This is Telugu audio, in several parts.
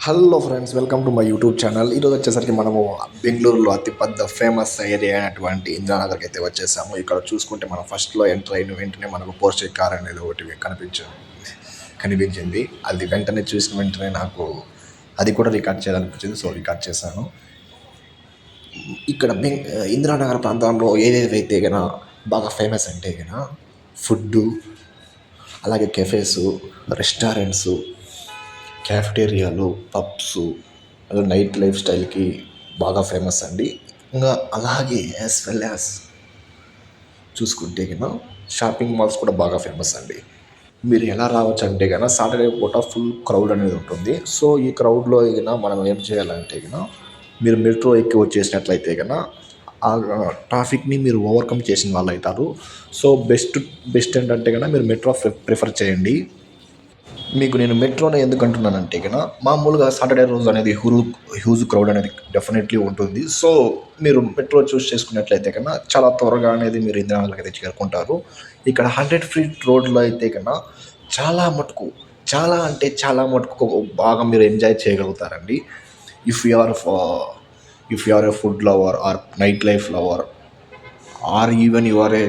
Hello friends, welcome to my YouTube channel. ఈరోజు వచ్చేసరికి మనము బెంగళూరులో అతిపెద్ద ఫేమస్ ఏరియా అయినటువంటి ఇందిరానగర్కి అయితే వచ్చేసాము. ఇక్కడ చూసుకుంటే మనం ఫస్ట్లో ఎంటర్ అయిన వెంటనే మనకు పోర్షే కార్ అనేది ఒకటి కనిపించింది. అది వెంటనే చూసిన వెంటనే నాకు అది కూడా రికార్డ్ చేయాలనిపించింది. సో రికార్డ్ చేశాను. ఇక్కడ ఇందిరానగర్ ప్రాంతంలో ఏవేవైతే గన బాగా ఫేమస్ అంటే గన ఫుడ్డు, అలాగే కెఫేసు, రెస్టారెంట్సు, క్యాఫ్టేరియాలు, పబ్స్, అలా నైట్ లైఫ్ స్టైల్కి బాగా ఫేమస్ అండి. ఇంకా అలాగే యాజ్ వెల్ యాజ్ చూసుకుంటే కన్నా షాపింగ్ మాల్స్ కూడా బాగా ఫేమస్ అండి. మీరు ఎలా రావచ్చు అంటే కన్నా సాటర్డే పూట ఫుల్ క్రౌడ్ అనేది ఉంటుంది. సో ఈ క్రౌడ్లో కన్నా మనం ఏం చేయాలంటే కన్నా మీరు మెట్రో ఎక్కి వచ్చేసినట్లయితే కన్నా ఆ ట్రాఫిక్ని మీరు ఓవర్కమ్ చేసిన వాళ్ళు అవుతారు. సో బెస్ట్ ఏంటంటే కన్నా మీరు మెట్రో ప్రిఫర్ చేయండి. మీకు నేను మెట్రోనే ఎందుకు అంటున్నానంటే కన్నా మామూలుగా సాటర్డే రోజు అనేది హ్యూజ్ క్రౌడ్ అనేది డెఫినెట్లీ ఉంటుంది. సో మీరు మెట్రో చూస్ చేసుకున్నట్లయితే కన్నా చాలా త్వరగా అనేది మీరు ఇందిరానగర్కి అయితే చేరుకుంటారు. ఇక్కడ 100 ఫీట్ రోడ్లో అయితే కన్నా చాలా మటుకు చాలా అంటే చాలా మటుకు బాగా మీరు ఎంజాయ్ చేయగలుగుతారండి. If you are if you are a food lover or night life lover or even you are a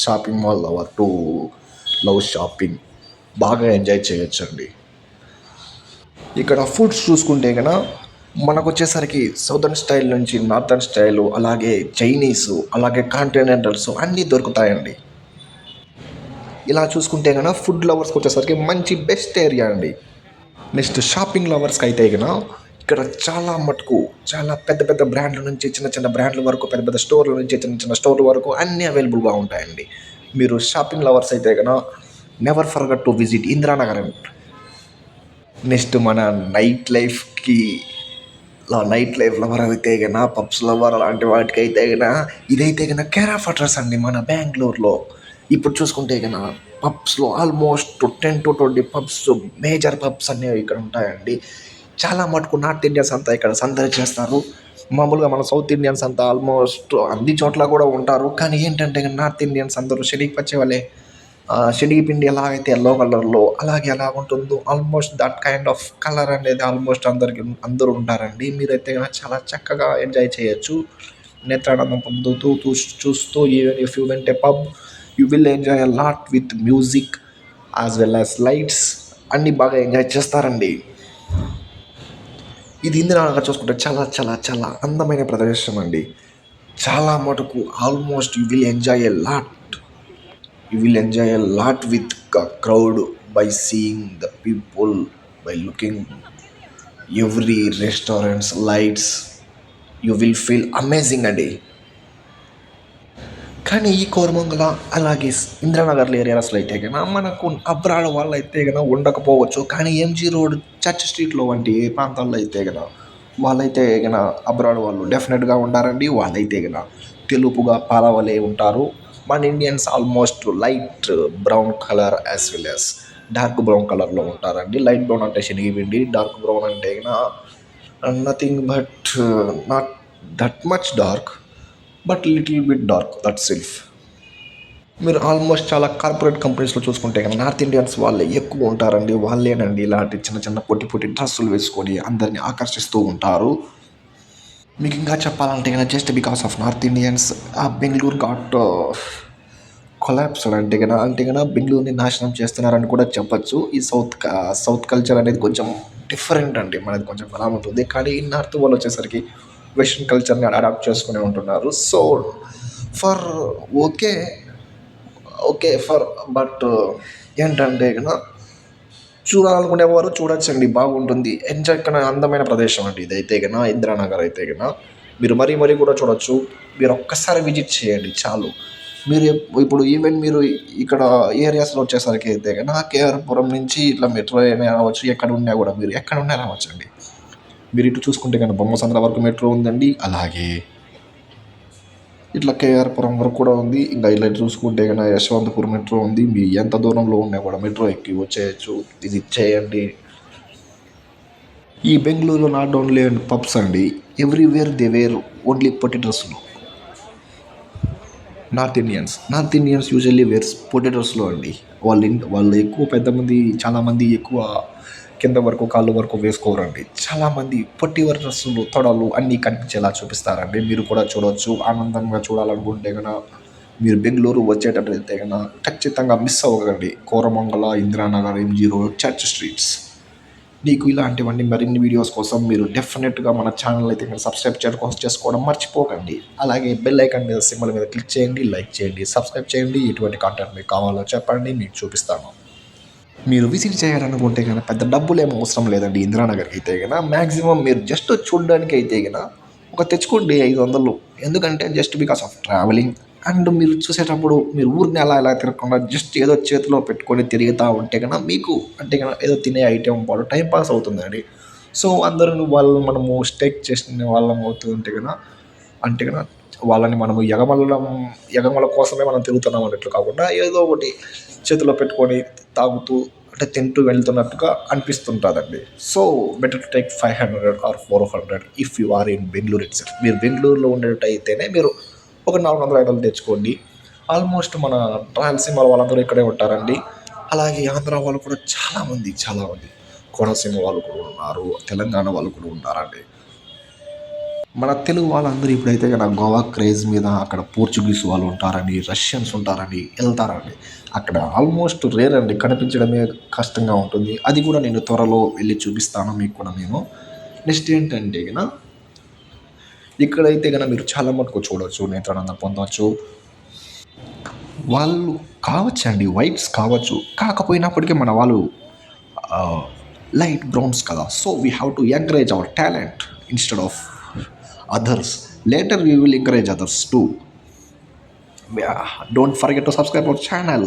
shopping mall lover to love shopping, బాగా ఎంజాయ్ చేయొచ్చండి. ఇక్కడ ఫుడ్స్ చూసుకుంటే కనుక మనకు వచ్చేసరికి సౌదర్న్ స్టైల్ నుంచి నార్థన్ స్టైలు, అలాగే చైనీసు, అలాగే కాంటినెంటల్స్ అన్నీ దొరుకుతాయండి. ఇలా చూసుకుంటే కనుక ఫుడ్ లవర్స్కి వచ్చేసరికి మంచి బెస్ట్ ఏరియా అండి. నెక్స్ట్ షాపింగ్ లవర్స్కి అయితే కనుక ఇక్కడ చాలా మటుకు చాలా పెద్ద పెద్ద బ్రాండ్ల నుంచి చిన్న చిన్న బ్రాండ్ల వరకు, పెద్ద పెద్ద స్టోర్ల నుంచి చిన్న చిన్న స్టోర్ల వరకు అన్నీ అవైలబుల్గా ఉంటాయండి. మీరు షాపింగ్ లవర్స్ అయితే కనుక never forget to visit Indiranagar. Next మన నైట్ లైఫ్ లవర్ అయితే కన్నా పబ్స్ లవర్ అలాంటి వాటికి అయితే కన్నా ఇదైతే కన్నా కేర్ ఆఫ్ అడ్రస్ అండి మన బెంగళూరులో. ఇప్పుడు చూసుకుంటే కన్నా పబ్స్లో almost 10 to 20 pubs, major pubs అనేవి ఇక్కడ ఉంటాయండి. చాలా మటుకు నార్త్ ఇండియన్స్ అంతా ఇక్కడ సందడి చేస్తారు. మామూలుగా మన సౌత్ ఇండియన్స్ అంతా ఆల్మోస్ట్ అన్ని చోట్ల కూడా ఉంటారు. కానీ ఏంటంటే నార్త్ ఇండియన్స్ అందరూ షెడికి పచ్చే వాళ్ళే. శనగపిండి ఎలా అయితే ఎల్లో కలర్లో అలాగే ఎలా ఉంటుందో almost that kind of colour అనేది ఆల్మోస్ట్ అందరూ ఉంటారండి. మీరైతే కనుక చాలా చక్కగా ఎంజాయ్ చేయొచ్చు, నేత్రానందం పొందుతూ చూస్తూ. Even if you went A pub, you will enjoy a lot with music as well as lights, అన్నీ బాగా ఎంజాయ్ చేస్తారండి. ఇది ఇందిరానగర్ చూసుకుంటే చాలా చాలా చాలా అందమైన ప్రదేశం అండి. చాలా మటుకు almost you will enjoy a lot with crowd by seeing the people, by looking every restaurants lights. You will feel amazing అండి. కానీ ఈ కోరమంగళ అలాగే ఇందిరానగర్ ఏరియాస్లో అయితే కన్నా మనకు అబ్రాడ్ వాళ్ళు అయితే కన్నా ఉండకపోవచ్చు. కానీ ఎంజీ రోడ్, చర్చ్ స్ట్రీట్లో వంటి ప్రాంతాల్లో అయితే కన్నా వాళ్ళైతే కన్నా అబ్రాడ్ వాళ్ళు డెఫినెట్గా ఉంటారండి. వాళ్ళైతే కన్నా తెలుపుగా పాలవలే ఉంటారు. మన Indians almost light brown colour as well as dark brown కలర్లో ఉంటారండి. లైట్ బ్రౌన్ అంటే శనగపిండి, డార్క్ బ్రౌన్ అంటే nothing but not that much dark, but little bit dark, that self. మీరు ఆల్మోస్ట్ చాలా కార్పొరేట్ కంపెనీస్లో చూసుకుంటే కానీ నార్త్ ఇండియన్స్ వాళ్ళే ఎక్కువ ఉంటారండి. వాళ్ళేనండి ఇలాంటి చిన్న చిన్న పొట్టి డ్రెస్సులు వేసుకొని అందరినీ ఆకర్షిస్తూ ఉంటారు. మీకు ఇంకా చెప్పాలంటే కనుక just because of north Indians ఆ బెంగళూరు ఘాట్ కొలాప్స్డ్ అంటే కనుక బెంగళూరుని నాశనం చేస్తున్నారని కూడా చెప్పచ్చు. ఈ సౌత్ కల్చర్ అనేది కొంచెం డిఫరెంట్ అండి, మనది కొంచెం ఎలా ఉంటుంది. కానీ ఈ నార్త్ వాళ్ళు వచ్చేసరికి వెస్ట్రన్ కల్చర్ని అడాప్ట్ చేసుకుని ఉంటున్నారు. So for okay okay for but ఏంటంటే కనుక చూడాలనుకునేవారు చూడొచ్చండి, బాగుంటుంది. ఎంజాయ్ కన్నా అందమైన ప్రదేశం అండి ఇదైతే కన్నా ఇందిరానగర్ అయితే కన్నా మీరు మరీ కూడా చూడొచ్చు. మీరు ఒక్కసారి విజిట్ చేయండి చాలు. మీరు ఇప్పుడు ఈవెన్ మీరు ఇక్కడ ఏరియాస్లో వచ్చేసరికి అయితే కన్నా కేఆర్పురం నుంచి ఇట్లా మెట్రో అయినా రావచ్చు, ఎక్కడ ఉన్నా కూడా మీరు ఎక్కడ ఉన్నా రావచ్చు అండి. మీరు ఇటు చూసుకుంటే కన్నా బొమ్మసంద్ర వరకు మెట్రో ఉందండి, అలాగే ఇట్లా కేఆర్పురం వరకు కూడా ఉంది. ఇంకా ఇలా చూసుకుంటే కన్నా యశ్వంతపూర్ మెట్రో ఉంది. మీ ఎంత దూరంలో ఉన్నా కూడా మెట్రో ఎక్కి వచ్చేయచ్చు. ఇది చేయండి. ఈ బెంగళూరులో నాట్ ఓన్లీ అండ్ పబ్స్ అండి, ఎవ్రీవేర్ దే వేర్ ఓన్లీ పొటేటోస్లో. నార్త్ ఇండియన్స్ యూజువల్లీ వేర్స్ పొటేటోస్లో అండి. వాళ్ళు ఎక్కువ చాలామంది ఎక్కువ కింద వరకు కాళ్ళు వరకు వేసుకోరండి. చాలామంది పొట్టివారి డ్రెస్సులు, తొడలు అన్నీ కనిపించేలా చూపిస్తారండి. మీరు కూడా చూడవచ్చు. ఆనందంగా చూడాలనుకుంటే గన మీరు బెంగుళూరు వచ్చేటట్టయితే గన ఖచ్చితంగా మిస్ అవ్వకండి. Koramangala, Indiranagar, MG road, church streets. మీకు ఇలాంటివన్నీ మరిన్ని వీడియోస్ కోసం మీరు డెఫినెట్గా మన ఛానల్ అయితే మీరు సబ్స్క్రైబ్ చేసుకోవడం మర్చిపోకండి. అలాగే బెల్ ఐకాన్ మీద సింబల్ మీద క్లిక్ చేయండి, లైక్ చేయండి, సబ్స్క్రైబ్ చేయండి. ఎటువంటి కంటెంట్ మీకు కావాలో చెప్పండి, మీకు చూపిస్తాను. మీరు విజిట్ చేయాలనుకుంటే కనుక పెద్ద డబ్బులు ఏం అవసరం లేదండి. ఇందిరానగర్కి అయితే కనుక మ్యాక్సిమం మీరు జస్ట్ చూడడానికి అయితే కనుక ఒక తెచ్చుకోండి 500. ఎందుకంటే just because of travelling. And మీరు చూసేటప్పుడు మీరు ఊరిని అలా తిరగకుండా జస్ట్ ఏదో చేతిలో పెట్టుకొని తిరుగుతూ ఉంటే కనుక మీకు అంటే కనుక ఏదో తినే ఐటెం పాటు టైం పాస్ అవుతుందండి. సో అందరూ వాళ్ళు మనము స్టేక్ చేసిన వాళ్ళం అవుతుంటే కనుక అంటే కనుక వాళ్ళని మనము ఎగమల కోసమే మనం తిరుగుతున్నాం అన్నట్లు కాకుండా ఏదో ఒకటి చేతిలో పెట్టుకొని తాగుతూ అంటే తింటూ వెళ్తున్నట్టుగా అనిపిస్తుంటుందండి. So better to take 500 or 400 if you are in Bangalore itself. మీరు బెంగళూరులో ఉండేటైతేనే మీరు ఒక 400 తెచ్చుకోండి. ఆల్మోస్ట్ మన రాయలసీమ వాళ్ళందరూ ఇక్కడే ఉంటారండి. అలాగే ఆంధ్ర వాళ్ళు కూడా చాలామంది కోనసీమ వాళ్ళు కూడా ఉన్నారు, తెలంగాణ వాళ్ళు కూడా ఉన్నారండి. మన తెలుగు వాళ్ళందరూ ఇప్పుడైతే కనుక గోవా క్రేజ్ మీద అక్కడ పోర్చుగీస్ వాళ్ళు ఉంటారని, రష్యన్స్ ఉంటారని వెళ్తారండి. అక్కడ ఆల్మోస్ట్ రేర్ అండి, కనిపించడమే కష్టంగా ఉంటుంది. అది కూడా నేను త్వరలో వెళ్ళి చూపిస్తాను మీకు కూడా నేను. నెక్స్ట్ ఏంటంటే కనుక ఇక్కడైతే కనుక మీరు చాలా మటుకు చూడవచ్చు, నేత్రానందం పొందవచ్చు. వాళ్ళు కావచ్చండి, వైట్స్ కావచ్చు, కాకపోయినప్పటికీ మన వాళ్ళు లైట్ బ్రౌన్స్ కదా. So we have to encourage hour talent instead of others. Later we will encourage others too. Don't forget to subscribe our channel.